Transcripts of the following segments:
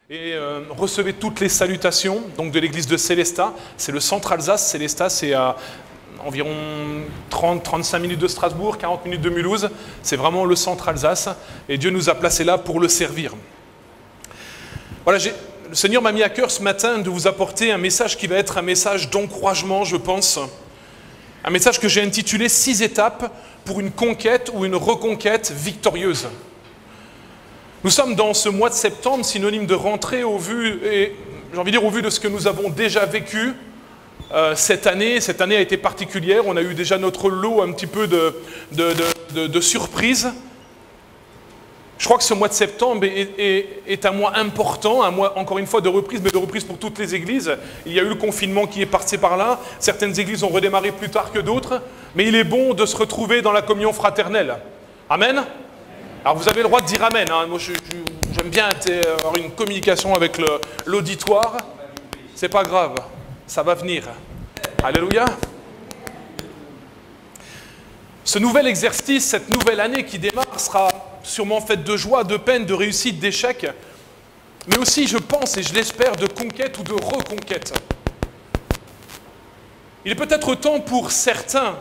Et recevez toutes les salutations donc de l'église de Célestat. C'est le centre Alsace. Célestat, c'est à environ 30-35 minutes de Strasbourg, 40 minutes de Mulhouse. C'est vraiment le centre Alsace. Et Dieu nous a placés là pour le servir. Voilà, le Seigneur m'a mis à cœur ce matin de vous apporter un message qui va être un message d'encouragement, je pense. Un message que j'ai intitulé « 6 étapes pour une conquête ou une reconquête victorieuse ». Nous sommes dans ce mois de septembre, synonyme de rentrée au vu, et j'ai envie de dire au vu de ce que nous avons déjà vécu cette année. Cette année a été particulière, on a eu déjà notre lot un petit peu de surprises. Je crois que ce mois de septembre est un mois important, un mois encore une fois de reprise, mais de reprise pour toutes les églises. Il y a eu le confinement qui est passé par là, certaines églises ont redémarré plus tard que d'autres, mais il est bon de se retrouver dans la communion fraternelle. Amen. Alors vous avez le droit de dire Amen, hein. Moi j'aime bien avoir une communication avec l'auditoire. C'est pas grave, ça va venir. Alléluia. Ce nouvel exercice, cette nouvelle année qui démarre sera sûrement faite de joie, de peine, de réussite, d'échec, mais aussi, je pense et je l'espère, de conquête ou de reconquête. Il est peut-être temps pour certains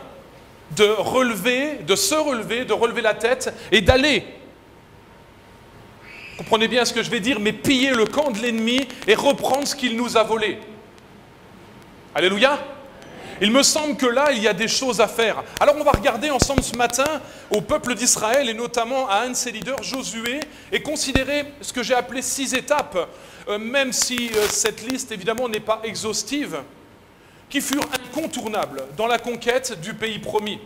de se relever, de relever la tête et d'aller, comprenez bien ce que je vais dire, mais piller le camp de l'ennemi et reprendre ce qu'il nous a volé. Alléluia. Il me semble que là, il y a des choses à faire. Alors on va regarder ensemble ce matin au peuple d'Israël et notamment à un de ses leaders, Josué, et considérer ce que j'ai appelé 6 étapes, même si cette liste évidemment n'est pas exhaustive, qui furent incontournables dans la conquête du pays promis.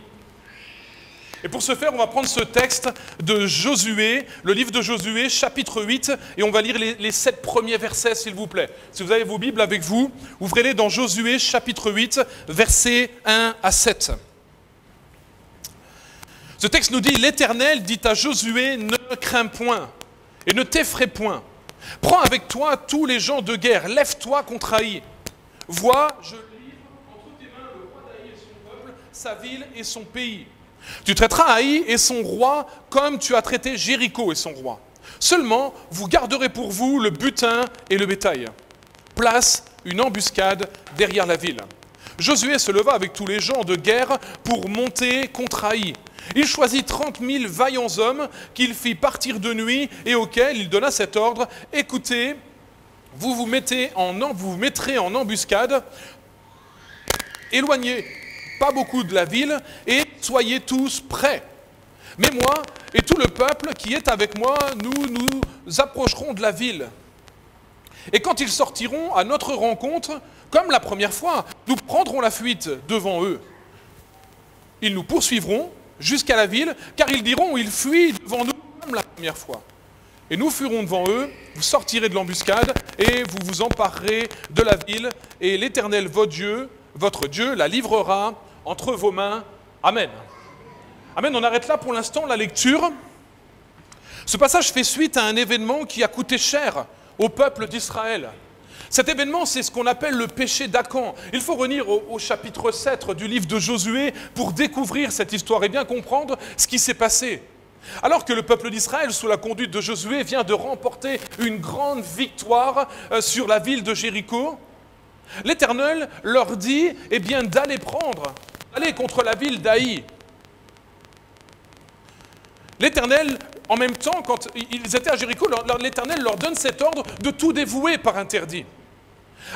Et pour ce faire, on va prendre ce texte de Josué, le livre de Josué, chapitre 8, et on va lire les 7 premiers versets, s'il vous plaît. Si vous avez vos Bibles avec vous, ouvrez-les dans Josué, chapitre 8, versets 1 à 7. Ce texte nous dit « L'Éternel dit à Josué, ne crains point et ne t'effraie point. Prends avec toi tous les gens de guerre, lève-toi contre Haï. Vois, je livre entre tes mains le roi d'Haï et son peuple, sa ville et son pays. Tu traiteras Haï et son roi comme tu as traité Jéricho et son roi. Seulement, vous garderez pour vous le butin et le bétail. Place une embuscade derrière la ville. » Josué se leva avec tous les gens de guerre pour monter contre Haï. Il choisit 30 000 vaillants hommes qu'il fit partir de nuit et auxquels il donna cet ordre. « Écoutez, vous vous mettrez en embuscade, éloignez pas beaucoup de la ville, et soyez tous prêts. Mais moi et tout le peuple qui est avec moi, nous approcherons de la ville. Et quand ils sortiront à notre rencontre, comme la première fois, nous prendrons la fuite devant eux. Ils nous poursuivront jusqu'à la ville, car ils diront, ils fuient devant nous comme la première fois. Et nous fuirons devant eux, vous sortirez de l'embuscade, et vous vous emparerez de la ville, et l'Éternel, votre Dieu, la livrera entre vos mains. Amen. Amen, on arrête là pour l'instant la lecture. Ce passage fait suite à un événement qui a coûté cher au peuple d'Israël. Cet événement, c'est ce qu'on appelle le péché d'Acan. Il faut revenir au chapitre 7 du livre de Josué pour découvrir cette histoire et bien comprendre ce qui s'est passé. Alors que le peuple d'Israël, sous la conduite de Josué, vient de remporter une grande victoire sur la ville de Jéricho, l'Éternel leur dit d'aller contre la ville d'Haï. L'Éternel, en même temps, quand ils étaient à Jéricho, l'Éternel leur donne cet ordre de tout dévouer par interdit.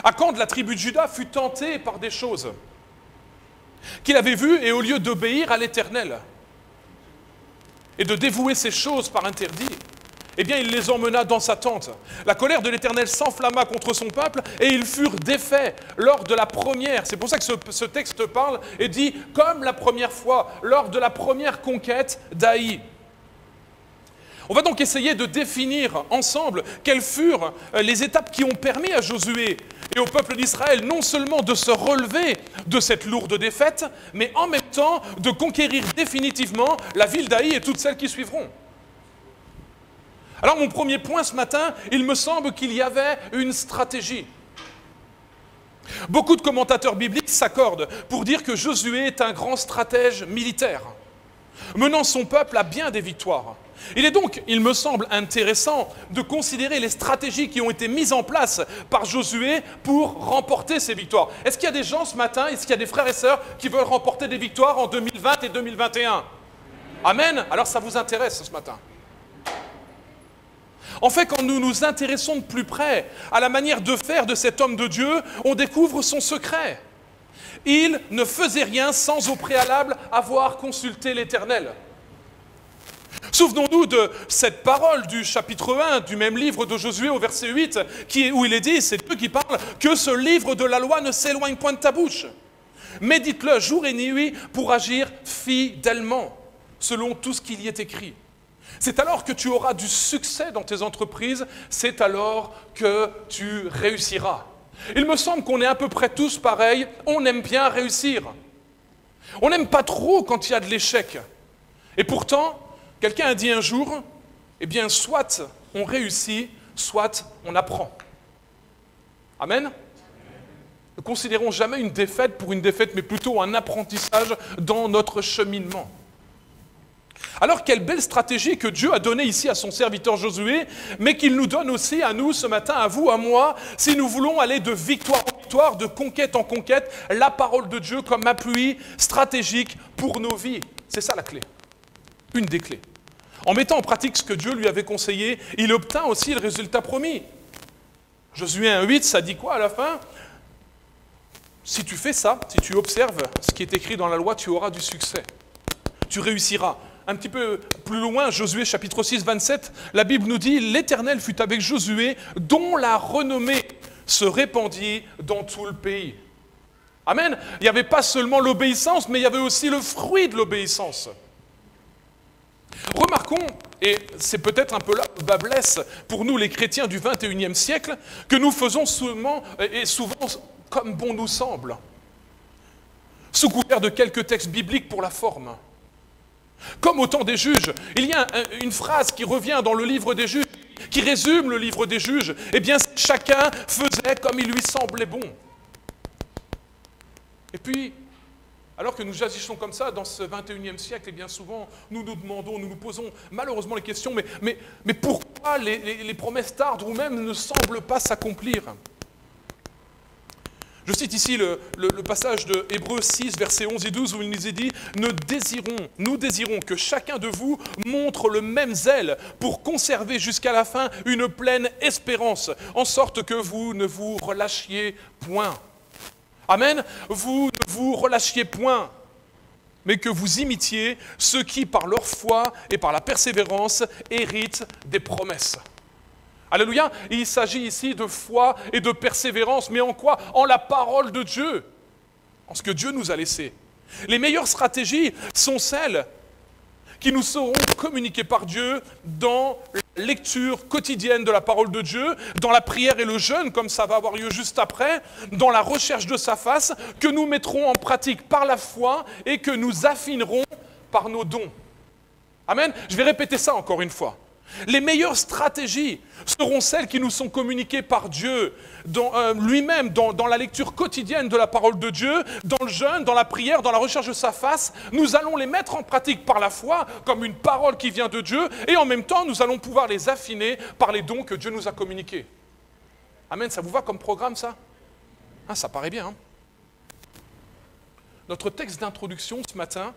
Acan de la tribu de Juda fut tenté par des choses qu'il avait vues et au lieu d'obéir à l'Éternel et de dévouer ces choses par interdit, il les emmena dans sa tente. La colère de l'Éternel s'enflamma contre son peuple et ils furent défaits lors de la première. C'est pour ça que ce texte parle et dit comme la première fois, lors de la première conquête d'Haï. On va donc essayer de définir ensemble quelles furent les étapes qui ont permis à Josué et au peuple d'Israël non seulement de se relever de cette lourde défaite, mais en même temps de conquérir définitivement la ville d'Haï et toutes celles qui suivront. Alors mon premier point ce matin, il me semble qu'il y avait une stratégie. Beaucoup de commentateurs bibliques s'accordent pour dire que Josué est un grand stratège militaire. menant son peuple à bien des victoires. Il est donc, il me semble intéressant de considérer les stratégies qui ont été mises en place par Josué pour remporter ces victoires. Est-ce qu'il y a des gens ce matin, est-ce qu'il y a des frères et sœurs qui veulent remporter des victoires en 2020 et 2021 ? Amen. Alors ça vous intéresse ce matin. En fait, quand nous nous intéressons de plus près à la manière de faire de cet homme de Dieu, on découvre son secret. Il ne faisait rien sans au préalable avoir consulté l'Éternel. Souvenons-nous de cette parole du chapitre 1 du même livre de Josué au verset 8, où il est dit, c'est Dieu qui parle, que ce livre de la loi ne s'éloigne point de ta bouche. Médite-le jour et nuit pour agir fidèlement, selon tout ce qu'il y est écrit. C'est alors que tu auras du succès dans tes entreprises, c'est alors que tu réussiras. Il me semble qu'on est à peu près tous pareils, on aime bien réussir. On n'aime pas trop quand il y a de l'échec. Et pourtant, quelqu'un a dit un jour, eh bien, soit on réussit, soit on apprend. Amen ? Ne considérons jamais une défaite pour une défaite, mais plutôt un apprentissage dans notre cheminement. Alors, quelle belle stratégie que Dieu a donnée ici à son serviteur Josué, mais qu'il nous donne aussi à nous ce matin, à vous, à moi, si nous voulons aller de victoire en victoire, de conquête en conquête, la parole de Dieu comme appui stratégique pour nos vies. C'est ça la clé, une des clés. En mettant en pratique ce que Dieu lui avait conseillé, il obtint aussi le résultat promis. Josué 1,8, ça dit quoi à la fin ? Si tu fais ça, si tu observes ce qui est écrit dans la loi, tu auras du succès. Tu réussiras. Un petit peu plus loin, Josué chapitre 6, 27, la Bible nous dit « L'Éternel fut avec Josué, dont la renommée se répandit dans tout le pays. » Amen. Il n'y avait pas seulement l'obéissance, mais il y avait aussi le fruit de l'obéissance. Remarquons, et c'est peut-être un peu là où le bas blesse pour nous les chrétiens du 21e siècle, que nous faisons souvent comme bon nous semble, sous couvert de quelques textes bibliques pour la forme. Comme au temps des juges, il y a une phrase qui revient dans le livre des juges, qui résume le livre des juges. Eh bien, chacun faisait comme il lui semblait bon. Et puis, alors que nous agissons comme ça dans ce 21e siècle, et bien souvent, nous nous demandons, nous nous posons malheureusement les questions, mais pourquoi les promesses tardent ou même ne semblent pas s'accomplir ? Je cite ici le passage de Hébreux 6, versets 11 et 12, où il nous est dit « Nous désirons que chacun de vous montre le même zèle pour conserver jusqu'à la fin une pleine espérance, en sorte que vous ne vous relâchiez point. » Amen. Vous ne vous relâchiez point, mais que vous imitiez ceux qui, par leur foi et par la persévérance, héritent des promesses. Alléluia. Il s'agit ici de foi et de persévérance, mais en quoi ? En la parole de Dieu, en ce que Dieu nous a laissé. Les meilleures stratégies sont celles qui nous seront communiquées par Dieu dans la lecture quotidienne de la parole de Dieu, dans la prière et le jeûne, comme ça va avoir lieu juste après, dans la recherche de sa face, que nous mettrons en pratique par la foi et que nous affinerons par nos dons. Amen. Je vais répéter ça encore une fois. Les meilleures stratégies seront celles qui nous sont communiquées par Dieu lui-même dans la lecture quotidienne de la parole de Dieu, dans le jeûne, dans la prière, dans la recherche de sa face. Nous allons les mettre en pratique par la foi comme une parole qui vient de Dieu et en même temps nous allons pouvoir les affiner par les dons que Dieu nous a communiqués. Amen, ça vous va comme programme ça ? Ça paraît bien. Notre texte d'introduction ce matin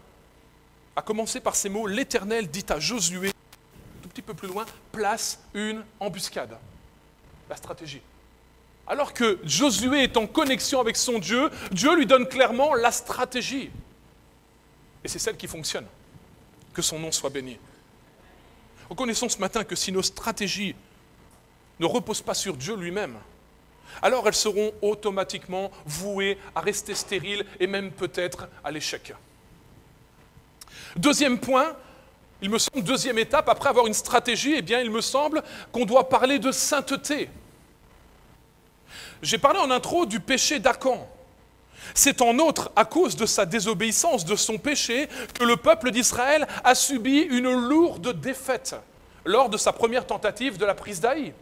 a commencé par ces mots « L'Éternel dit à Josué » un petit peu plus loin, place une embuscade. La stratégie. Alors que Josué est en connexion avec son Dieu, Dieu lui donne clairement la stratégie. Et c'est celle qui fonctionne. Que son nom soit béni. Reconnaissons ce matin que si nos stratégies ne reposent pas sur Dieu lui-même, alors elles seront automatiquement vouées à rester stériles et même peut-être à l'échec. Deuxième point, il me semble, deuxième étape, après avoir une stratégie, eh bien, il me semble qu'on doit parler de sainteté. J'ai parlé en intro du péché d'Acan. C'est en outre à cause de sa désobéissance, de son péché, que le peuple d'Israël a subi une lourde défaite lors de sa première tentative de la prise d'Haï.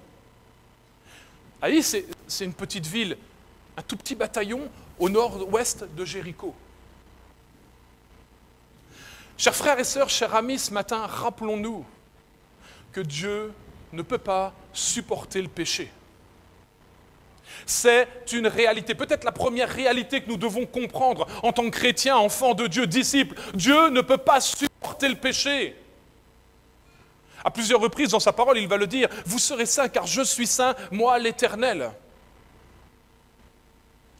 Haï, c'est une petite ville, un tout petit bataillon au nord-ouest de Jéricho. Chers frères et sœurs, chers amis, ce matin, rappelons-nous que Dieu ne peut pas supporter le péché. C'est une réalité, peut-être la première réalité que nous devons comprendre en tant que chrétiens, enfants de Dieu, disciples. Dieu ne peut pas supporter le péché. À plusieurs reprises dans sa parole, il va le dire, « Vous serez saints car je suis saint, moi l'Éternel. »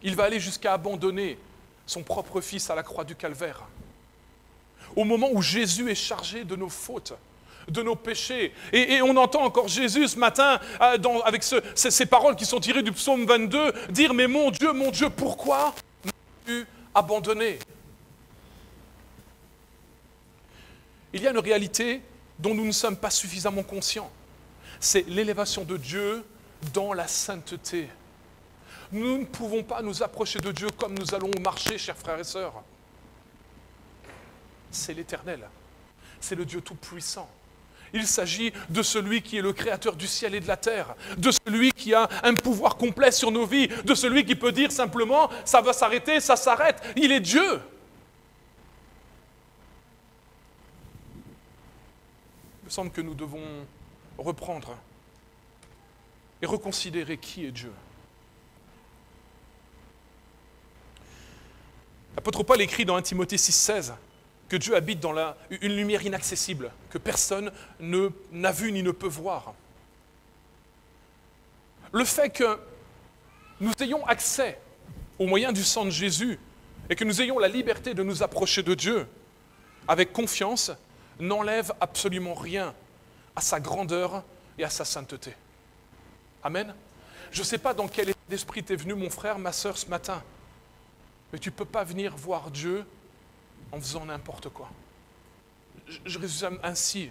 Il va aller jusqu'à abandonner son propre fils à la croix du calvaire. Au moment où Jésus est chargé de nos fautes, de nos péchés. Et on entend encore Jésus ce matin, avec ces paroles qui sont tirées du psaume 22, dire « Mais mon Dieu, pourquoi m'as-tu abandonné ?» Il y a une réalité dont nous ne sommes pas suffisamment conscients. C'est l'élévation de Dieu dans la sainteté. Nous ne pouvons pas nous approcher de Dieu comme nous allons marcher, chers frères et sœurs. C'est l'Éternel. C'est le Dieu Tout-Puissant. Il s'agit de celui qui est le créateur du ciel et de la terre, de celui qui a un pouvoir complet sur nos vies, de celui qui peut dire simplement « ça va s'arrêter, ça s'arrête ». Il est Dieu. Il me semble que nous devons reprendre et reconsidérer qui est Dieu. L'apôtre Paul écrit dans 1 Timothée 6,16 que Dieu habite dans une lumière inaccessible, que personne n'a vu ni ne peut voir. Le fait que nous ayons accès au moyen du sang de Jésus et que nous ayons la liberté de nous approcher de Dieu avec confiance n'enlève absolument rien à sa grandeur et à sa sainteté. Amen. Je ne sais pas dans quel état d'esprit t'es venu, mon frère, ma sœur, ce matin, mais tu ne peux pas venir voir Dieu en faisant n'importe quoi. Je résume ainsi.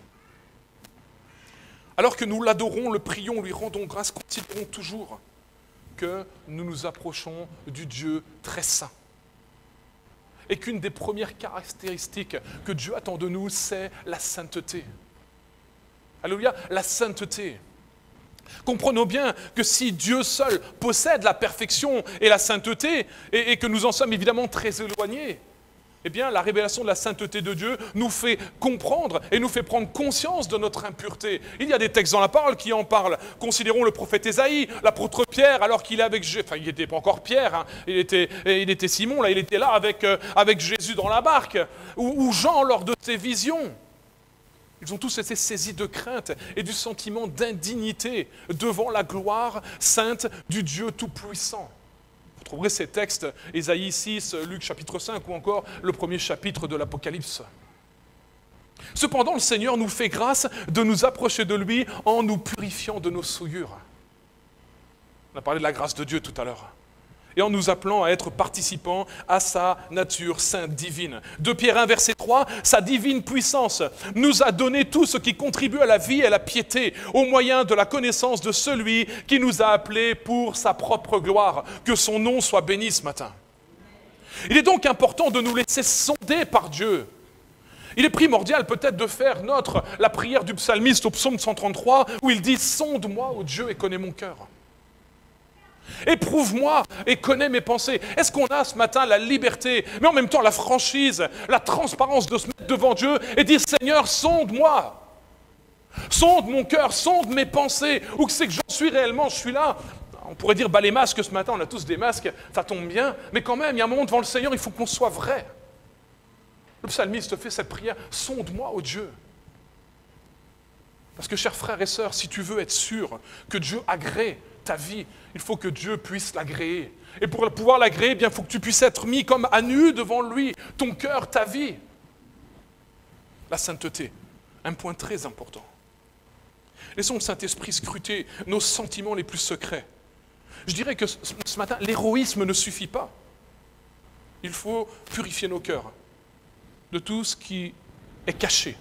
Alors que nous l'adorons, le prions, lui rendons grâce, considérons toujours que nous nous approchons du Dieu très saint. Et qu'une des premières caractéristiques que Dieu attend de nous, c'est la sainteté. Alléluia, la sainteté. Comprenons bien que si Dieu seul possède la perfection et la sainteté, et que nous en sommes évidemment très éloignés, eh bien, la révélation de la sainteté de Dieu nous fait comprendre et nous fait prendre conscience de notre impureté. Il y a des textes dans la parole qui en parlent. Considérons le prophète Ésaïe, l'apôtre Pierre, alors qu'il est avec Jésus, enfin, il n'était pas encore Pierre, hein, il était Simon, là, il était là avec Jésus dans la barque, ou Jean lors de ses visions. Ils ont tous été saisis de crainte et du sentiment d'indignité devant la gloire sainte du Dieu Tout-Puissant. Vous trouverez ces textes, Ésaïe 6, Luc chapitre 5 ou encore le premier chapitre de l'Apocalypse. Cependant, le Seigneur nous fait grâce de nous approcher de lui en nous purifiant de nos souillures. On a parlé de la grâce de Dieu tout à l'heure. Et en nous appelant à être participants à sa nature sainte divine. 2 Pierre 1, verset 3, sa divine puissance nous a donné tout ce qui contribue à la vie et à la piété, au moyen de la connaissance de celui qui nous a appelés pour sa propre gloire. Que son nom soit béni ce matin. Il est donc important de nous laisser sonder par Dieu. Il est primordial peut-être de faire la prière du psalmiste au psaume 133, où il dit « Sonde-moi, ô Dieu, et connais mon cœur ». Éprouve-moi et connais mes pensées. Est-ce qu'on a ce matin la liberté, mais en même temps la franchise, la transparence de se mettre devant Dieu et dire « Seigneur, sonde-moi, sonde mon cœur, sonde mes pensées, où que c'est que j'en suis réellement, je suis là ». On pourrait dire, les masques ce matin, on a tous des masques, ça tombe bien, mais quand même, il y a un moment devant le Seigneur, il faut qu'on soit vrai. Le psalmiste fait cette prière, « Sonde-moi, ô Dieu ». Parce que, chers frères et sœurs, si tu veux être sûr que Dieu agrée ta vie, il faut que Dieu puisse l'agréer. Et pour pouvoir l'agréer, il faut que tu puisses être mis comme à nu devant lui, ton cœur, ta vie. La sainteté, un point très important. Laissons le Saint-Esprit scruter nos sentiments les plus secrets. Je dirais que ce matin, l'héroïsme ne suffit pas. Il faut purifier nos cœurs de tout ce qui est caché,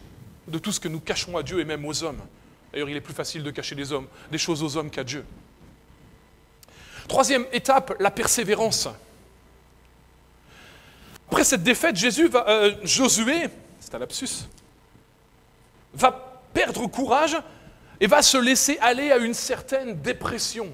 de tout ce que nous cachons à Dieu et même aux hommes. D'ailleurs, il est plus facile de cacher des choses aux hommes qu'à Dieu. Troisième étape, la persévérance. Après cette défaite, Josué, c'est un lapsus, va perdre courage et va se laisser aller à une certaine dépression.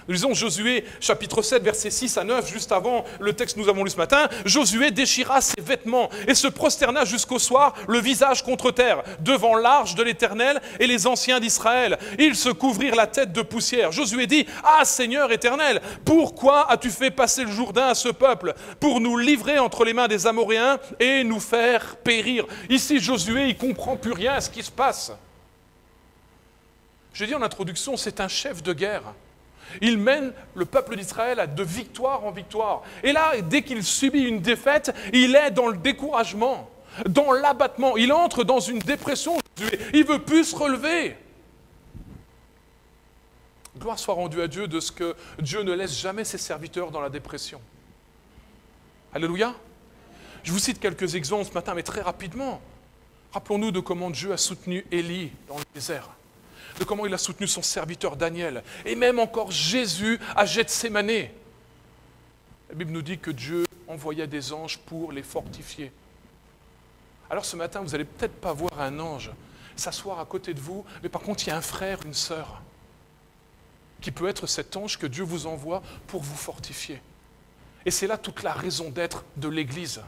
Nous lisons Josué, chapitre 7, versets 6 à 9, juste avant le texte que nous avons lu ce matin. Josué déchira ses vêtements et se prosterna jusqu'au soir, le visage contre terre, devant l'arche de l'Éternel et les anciens d'Israël. Ils se couvrirent la tête de poussière. Josué dit, « Ah, Seigneur éternel, pourquoi as-tu fait passer le Jourdain à ce peuple pour nous livrer entre les mains des Amoréens et nous faire périr ?» Ici, Josué, il ne comprend plus rien à ce qui se passe. Je dis en introduction, c'est un chef de guerre. Il mène le peuple d'Israël de victoire en victoire. Et là, dès qu'il subit une défaite, il est dans le découragement, dans l'abattement. Il entre dans une dépression. Il ne veut plus se relever. Gloire soit rendue à Dieu de ce que Dieu ne laisse jamais ses serviteurs dans la dépression. Alléluia. Je vous cite quelques exemples ce matin, mais très rapidement. Rappelons-nous de comment Dieu a soutenu Élie dans le désert, de comment il a soutenu son serviteur Daniel, et même encore Jésus à Gethsémanée. La Bible nous dit que Dieu envoya des anges pour les fortifier. Alors ce matin, vous n'allez peut-être pas voir un ange s'asseoir à côté de vous, mais par contre, il y a un frère, une sœur, qui peut être cet ange que Dieu vous envoie pour vous fortifier. Et c'est là toute la raison d'être de l'Église,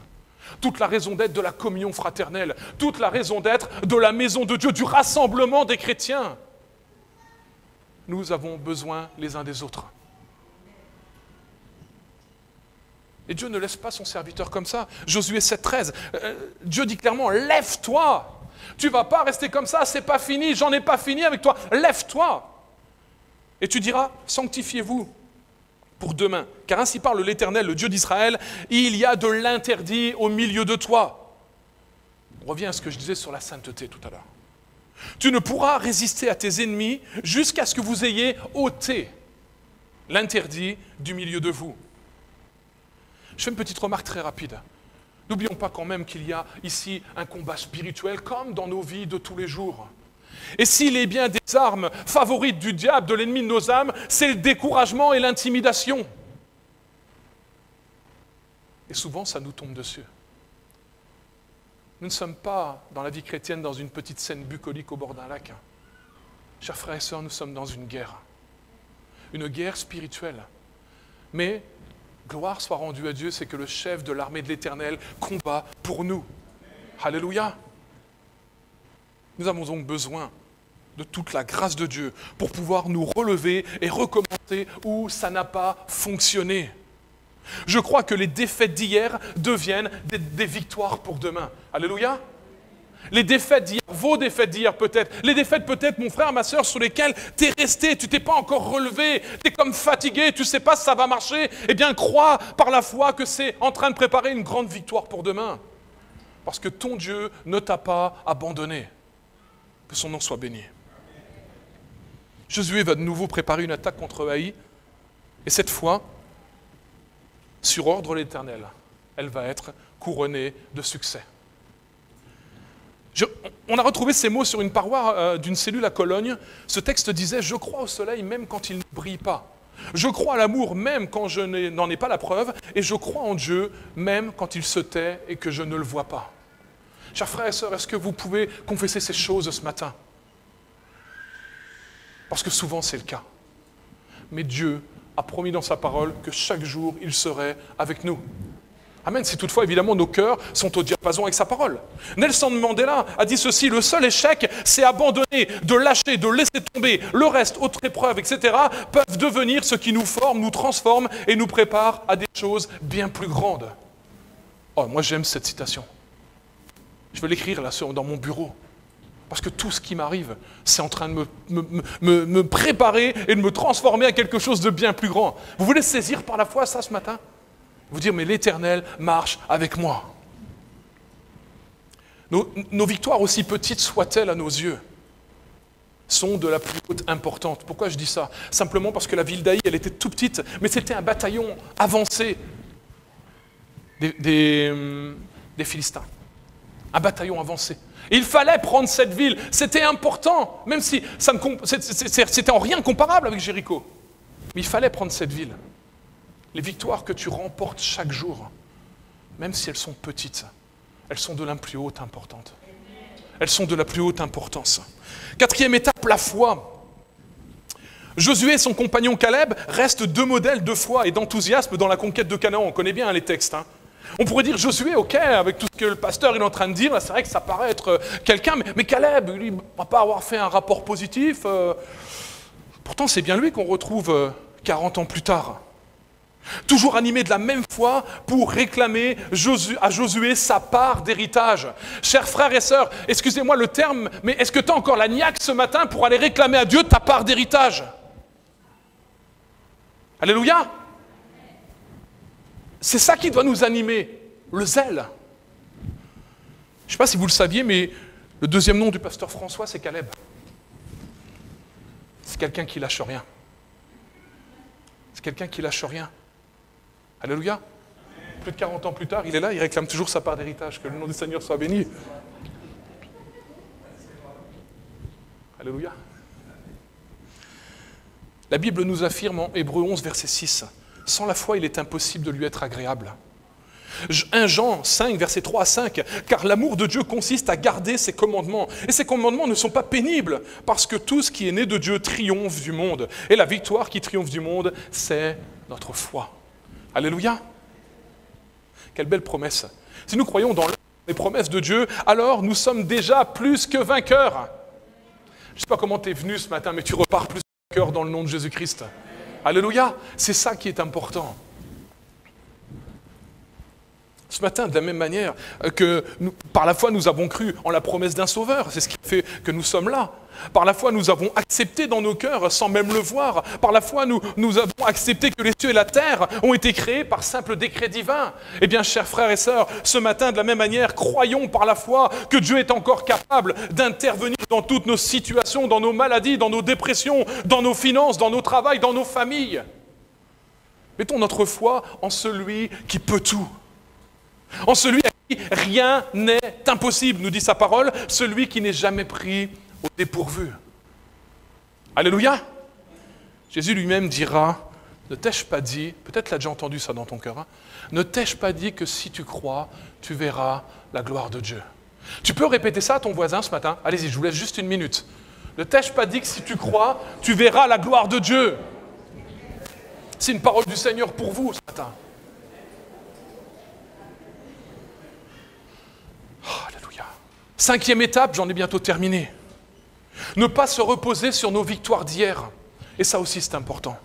toute la raison d'être de la communion fraternelle, toute la raison d'être de la maison de Dieu, du rassemblement des chrétiens. Nous avons besoin les uns des autres. Et Dieu ne laisse pas son serviteur comme ça. Josué 7,13, Dieu dit clairement, lève-toi. Tu ne vas pas rester comme ça, c'est pas fini, j'en ai pas fini avec toi. Lève-toi. Et tu diras, sanctifiez-vous pour demain. Car ainsi parle l'Éternel, le Dieu d'Israël, il y a de l'interdit au milieu de toi. On revient à ce que je disais sur la sainteté tout à l'heure. Tu ne pourras résister à tes ennemis jusqu'à ce que vous ayez ôté l'interdit du milieu de vous. Je fais une petite remarque très rapide. N'oublions pas quand même qu'il y a ici un combat spirituel comme dans nos vies de tous les jours. Et s'il est bien des armes favorites du diable, de l'ennemi de nos âmes, c'est le découragement et l'intimidation. Et souvent, ça nous tombe dessus. Nous ne sommes pas, dans la vie chrétienne, dans une petite scène bucolique au bord d'un lac. Chers frères et sœurs, nous sommes dans une guerre spirituelle. Mais, gloire soit rendue à Dieu, c'est que le chef de l'armée de l'Éternel combat pour nous. Alléluia. Nous avons donc besoin de toute la grâce de Dieu pour pouvoir nous relever et recommencer où ça n'a pas fonctionné. Je crois que les défaites d'hier deviennent des victoires pour demain. Alléluia. Les défaites d'hier, vos défaites d'hier peut-être, les défaites peut-être, mon frère, ma soeur, sur lesquelles tu es resté, tu t'es pas encore relevé, tu es comme fatigué, tu ne sais pas si ça va marcher, eh bien crois par la foi que c'est en train de préparer une grande victoire pour demain. Parce que ton Dieu ne t'a pas abandonné. Que son nom soit béni. Josué va de nouveau préparer une attaque contre Haï, et cette fois, sur ordre de l'Éternel, elle va être couronnée de succès. On a retrouvé ces mots sur une paroi d'une cellule à Cologne. Ce texte disait « Je crois au soleil même quand il ne brille pas. Je crois à l'amour même quand je n'en ai pas la preuve. Et je crois en Dieu même quand il se tait et que je ne le vois pas. » Chers frères et sœurs, est-ce que vous pouvez confesser ces choses ce matin? Parce que souvent c'est le cas. Mais Dieu a promis dans sa parole que chaque jour il serait avec nous. Amen. Si toutefois, évidemment, nos cœurs sont au diapason avec sa parole. Nelson Mandela a dit ceci, le seul échec, c'est abandonner, de lâcher, de laisser tomber. Le reste, autres épreuves, etc., peuvent devenir ce qui nous forme, nous transforme et nous prépare à des choses bien plus grandes. Oh, moi j'aime cette citation. Je vais l'écrire là dans mon bureau. Parce que tout ce qui m'arrive, c'est en train de me préparer et de me transformer à quelque chose de bien plus grand. Vous voulez saisir par la foi ça ce matin? Vous dire, mais l'Éternel marche avec moi. Nos victoires, aussi petites soient-elles à nos yeux, sont de la plus haute importance. Pourquoi je dis ça? Simplement parce que la ville d'Haï, elle était tout petite, mais c'était un bataillon avancé des Philistins. Un bataillon avancé. Et il fallait prendre cette ville. C'était important, même si c'était en rien comparable avec Jéricho. Mais il fallait prendre cette ville. Les victoires que tu remportes chaque jour, même si elles sont petites, elles sont de la plus haute importance. Elles sont de la plus haute importance. Quatrième étape, la foi. Josué et son compagnon Caleb restent deux modèles de foi et d'enthousiasme dans la conquête de Canaan. On connaît bien les textes. On pourrait dire Josué, ok, avec tout ce que le pasteur est en train de dire, c'est vrai que ça paraît être quelqu'un, mais Caleb, lui, ne va pas avoir fait un rapport positif. Pourtant, c'est bien lui qu'on retrouve 40 ans plus tard. Toujours animé de la même foi pour réclamer à Josué sa part d'héritage. Chers frères et sœurs, excusez-moi le terme, mais est-ce que tu as encore la niaque ce matin pour aller réclamer à Dieu ta part d'héritage? Alléluia! C'est ça qui doit nous animer, le zèle. Je ne sais pas si vous le saviez, mais le deuxième nom du pasteur François, c'est Caleb. C'est quelqu'un qui lâche rien. C'est quelqu'un qui lâche rien. Alléluia. Plus de 40 ans plus tard, il est là, il réclame toujours sa part d'héritage. Que le nom du Seigneur soit béni. Alléluia. La Bible nous affirme en Hébreux 11, verset 6, « Sans la foi, il est impossible de lui être agréable. » 1 Jean 5, verset 3 à 5, « Car l'amour de Dieu consiste à garder ses commandements. Et ces commandements ne sont pas pénibles, parce que tout ce qui est né de Dieu triomphe du monde. Et la victoire qui triomphe du monde, c'est notre foi. » Alléluia. Quelle belle promesse. Si nous croyons dans les promesses de Dieu, alors nous sommes déjà plus que vainqueurs. Je ne sais pas comment tu es venu ce matin, mais tu repars plus que vainqueur dans le nom de Jésus-Christ. Alléluia. C'est ça qui est important. Ce matin, de la même manière que par la foi nous avons cru en la promesse d'un sauveur, c'est ce qui fait que nous sommes là. Par la foi nous avons accepté dans nos cœurs sans même le voir. Par la foi nous avons accepté que les cieux et la terre ont été créés par simple décret divin. Eh bien, chers frères et sœurs, ce matin, de la même manière, croyons par la foi que Dieu est encore capable d'intervenir dans toutes nos situations, dans nos maladies, dans nos dépressions, dans nos finances, dans nos travails, dans nos familles. Mettons notre foi en celui qui peut tout. En celui à qui rien n'est impossible, nous dit sa parole, celui qui n'est jamais pris au dépourvu. Alléluia. Jésus lui-même dira, ne t'ai-je pas dit, peut-être l'as déjà entendu ça dans ton cœur, ne t'ai-je pas dit que si tu crois, tu verras la gloire de Dieu. Tu peux répéter ça à ton voisin ce matin? Allez-y, je vous laisse juste une minute. Ne t'ai-je pas dit que si tu crois, tu verras la gloire de Dieu? C'est une parole du Seigneur pour vous ce matin. Oh, alléluia. 5e étape, j'en ai bientôt terminé. Ne pas se reposer sur nos victoires d'hier. Et ça aussi, c'est important.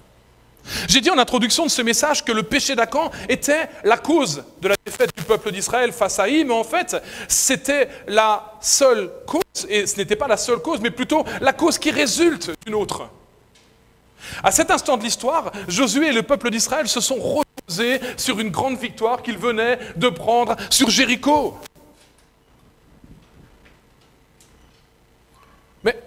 J'ai dit en introduction de ce message que le péché d'Acan était la cause de la défaite du peuple d'Israël face à Haï, mais en fait, c'était la seule cause, et ce n'était pas la seule cause, mais plutôt la cause qui résulte d'une autre. À cet instant de l'histoire, Josué et le peuple d'Israël se sont reposés sur une grande victoire qu'ils venaient de prendre sur Jéricho. Mais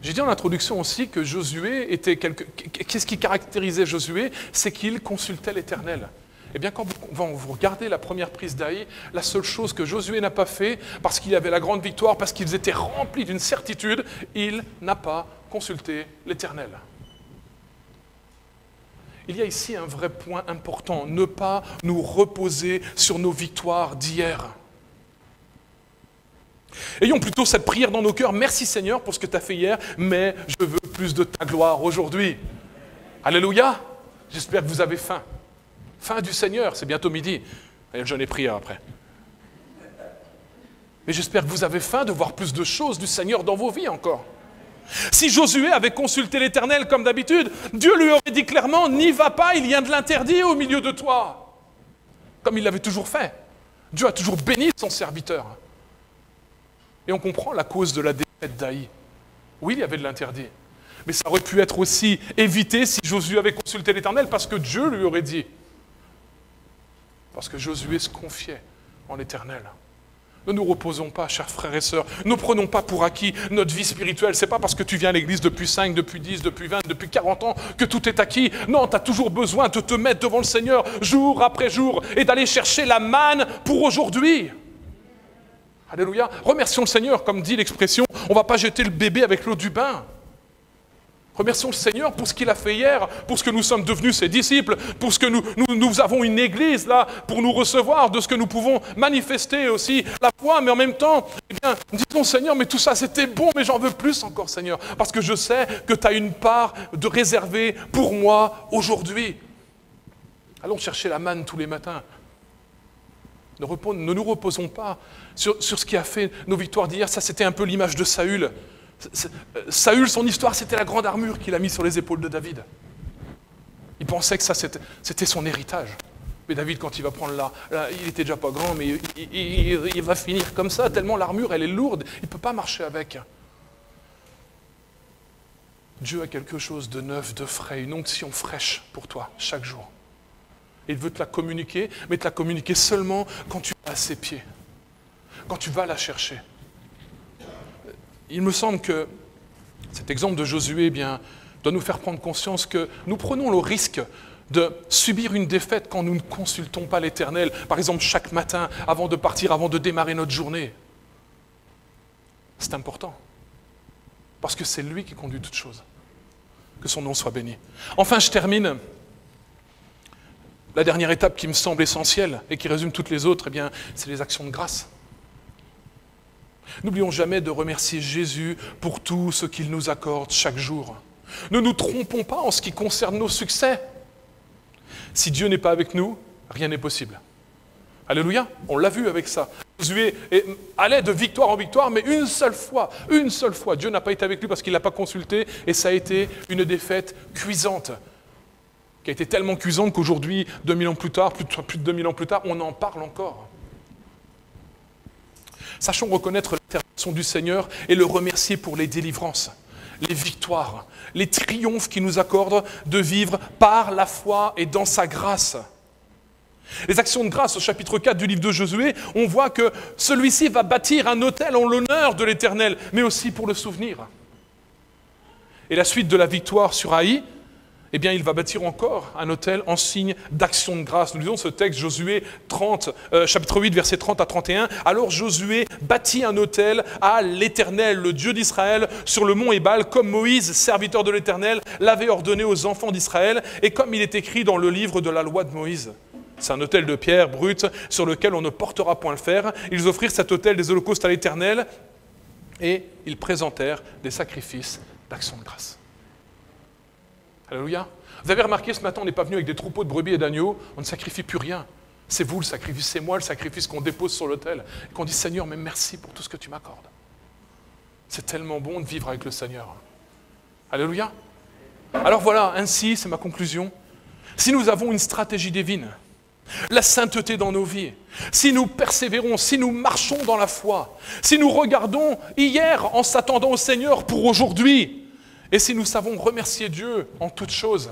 j'ai dit en introduction aussi que Josué était Qu'est-ce qui caractérisait Josué? C'est qu'il consultait l'Éternel. Eh bien, quand vous regardez la première prise d'Haï, la seule chose que Josué n'a pas fait, parce qu'il avait la grande victoire, parce qu'ils étaient remplis d'une certitude, il n'a pas consulté l'Éternel. Il y a ici un vrai point important, ne pas nous reposer sur nos victoires d'hier. Ayons plutôt cette prière dans nos cœurs. Merci Seigneur pour ce que tu as fait hier, mais je veux plus de ta gloire aujourd'hui. Alléluia. J'espère que vous avez faim. Faim du Seigneur, c'est bientôt midi. Il y a le jeûne et prière après. Mais j'espère que vous avez faim de voir plus de choses du Seigneur dans vos vies encore. Si Josué avait consulté l'Éternel comme d'habitude, Dieu lui aurait dit clairement, n'y va pas, il y a de l'interdit au milieu de toi. Comme il l'avait toujours fait. Dieu a toujours béni son serviteur. Et on comprend la cause de la défaite d'Haï. Oui, il y avait de l'interdit. Mais ça aurait pu être aussi évité si Josué avait consulté l'Éternel, parce que Dieu lui aurait dit. Parce que Josué se confiait en l'Éternel. Ne nous reposons pas, chers frères et sœurs. Ne prenons pas pour acquis notre vie spirituelle. Ce n'est pas parce que tu viens à l'église depuis 5, depuis 10, depuis 20, depuis 40 ans que tout est acquis. Non, tu as toujours besoin de te mettre devant le Seigneur jour après jour et d'aller chercher la manne pour aujourd'hui. Alléluia. Remercions le Seigneur, comme dit l'expression, on ne va pas jeter le bébé avec l'eau du bain. Remercions le Seigneur pour ce qu'il a fait hier, pour ce que nous sommes devenus ses disciples, pour ce que nous avons une église là, pour nous recevoir, de ce que nous pouvons manifester aussi la foi, mais en même temps, eh bien, disons Seigneur, mais tout ça c'était bon, mais j'en veux plus encore Seigneur, parce que je sais que tu as une part de réservée pour moi aujourd'hui. Allons chercher la manne tous les matins. Ne nous reposons pas sur ce qui a fait nos victoires d'hier. Ça, c'était un peu l'image de Saül. Saül, son histoire, c'était la grande armure qu'il a mise sur les épaules de David. Il pensait que ça, c'était son héritage. Mais David, quand il va prendre là, il était déjà pas grand, mais il va finir comme ça, tellement l'armure, elle est lourde, il ne peut pas marcher avec. Dieu a quelque chose de neuf, de frais, une onction fraîche pour toi, chaque jour. Il veut te la communiquer, mais te la communiquer seulement quand tu vas à ses pieds, quand tu vas la chercher. Il me semble que cet exemple de Josué, eh bien, doit nous faire prendre conscience que nous prenons le risque de subir une défaite quand nous ne consultons pas l'Éternel, par exemple chaque matin, avant de partir, avant de démarrer notre journée. C'est important, parce que c'est lui qui conduit toutes choses. Que son nom soit béni. Enfin, je termine. La dernière étape qui me semble essentielle et qui résume toutes les autres, eh bien, c'est les actions de grâce. N'oublions jamais de remercier Jésus pour tout ce qu'il nous accorde chaque jour. Ne nous trompons pas en ce qui concerne nos succès. Si Dieu n'est pas avec nous, rien n'est possible. Alléluia, on l'a vu avec ça. Josué allait de victoire en victoire, mais une seule fois, Dieu n'a pas été avec lui parce qu'il ne l'a pas consulté, et ça a été une défaite cuisante, qui a été tellement cuisante qu'aujourd'hui, 2000 ans plus tard, plus de 2000 ans plus tard, on en parle encore. Sachons reconnaître l'intervention du Seigneur et le remercier pour les délivrances, les victoires, les triomphes qu'il nous accorde de vivre par la foi et dans sa grâce. Les actions de grâce au chapitre 4 du livre de Josué, on voit que celui-ci va bâtir un autel en l'honneur de l'Éternel, mais aussi pour le souvenir. Et la suite de la victoire sur Haï, eh bien, il va bâtir encore un autel en signe d'action de grâce. Nous lisons ce texte, Josué 30, chapitre 8, versets 30 à 31. Alors Josué bâtit un autel à l'Éternel, le Dieu d'Israël, sur le mont Ébal, comme Moïse, serviteur de l'Éternel, l'avait ordonné aux enfants d'Israël, et comme il est écrit dans le livre de la loi de Moïse. C'est un autel de pierre brute sur lequel on ne portera point le fer. Ils offrirent cet autel des holocaustes à l'Éternel, et ils présentèrent des sacrifices d'action de grâce. Alléluia. Vous avez remarqué, ce matin, on n'est pas venu avec des troupeaux de brebis et d'agneaux, on ne sacrifie plus rien. C'est vous le sacrifice, c'est moi le sacrifice qu'on dépose sur l'autel, et qu'on dit Seigneur, mais merci pour tout ce que tu m'accordes. C'est tellement bon de vivre avec le Seigneur. Alléluia. Alors voilà, ainsi, c'est ma conclusion. Si nous avons une stratégie divine, la sainteté dans nos vies, si nous persévérons, si nous marchons dans la foi, si nous regardons hier en s'attendant au Seigneur pour aujourd'hui, et si nous savons remercier Dieu en toutes choses,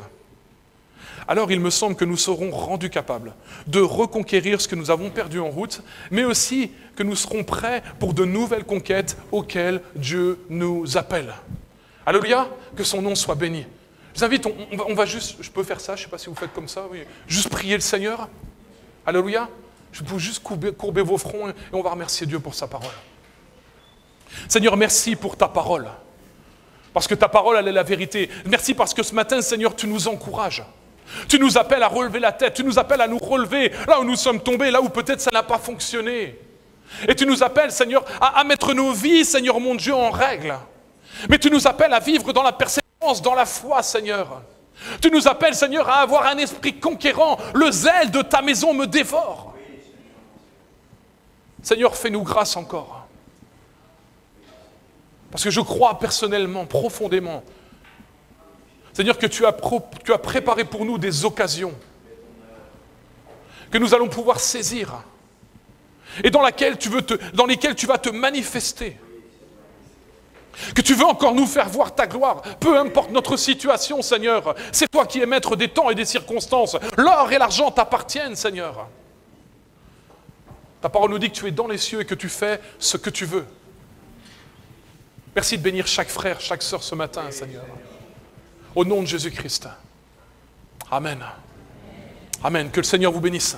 alors il me semble que nous serons rendus capables de reconquérir ce que nous avons perdu en route, mais aussi que nous serons prêts pour de nouvelles conquêtes auxquelles Dieu nous appelle. Alléluia, que son nom soit béni. Je vous invite, on va juste, je peux faire ça, je ne sais pas si vous faites comme ça, oui, juste prier le Seigneur. Alléluia, je peux juste courber vos fronts et on va remercier Dieu pour sa parole. Seigneur, merci pour ta parole. Parce que ta parole, elle est la vérité. Merci parce que ce matin, Seigneur, tu nous encourages. Tu nous appelles à relever la tête. Tu nous appelles à nous relever là où nous sommes tombés, là où peut-être ça n'a pas fonctionné. Et tu nous appelles, Seigneur, à mettre nos vies, Seigneur mon Dieu, en règle. Mais tu nous appelles à vivre dans la persévérance, dans la foi, Seigneur. Tu nous appelles, Seigneur, à avoir un esprit conquérant. Le zèle de ta maison me dévore. Seigneur, fais-nous grâce encore. Parce que je crois personnellement, profondément, Seigneur, que tu as préparé pour nous des occasions que nous allons pouvoir saisir et dans lesquelles tu vas te manifester. Que tu veux encore nous faire voir ta gloire, peu importe notre situation, Seigneur. C'est toi qui es maître des temps et des circonstances. L'or et l'argent t'appartiennent, Seigneur. Ta parole nous dit que tu es dans les cieux et que tu fais ce que tu veux. Merci de bénir chaque frère, chaque sœur ce matin, Seigneur. Au nom de Jésus-Christ. Amen. Amen. Que le Seigneur vous bénisse.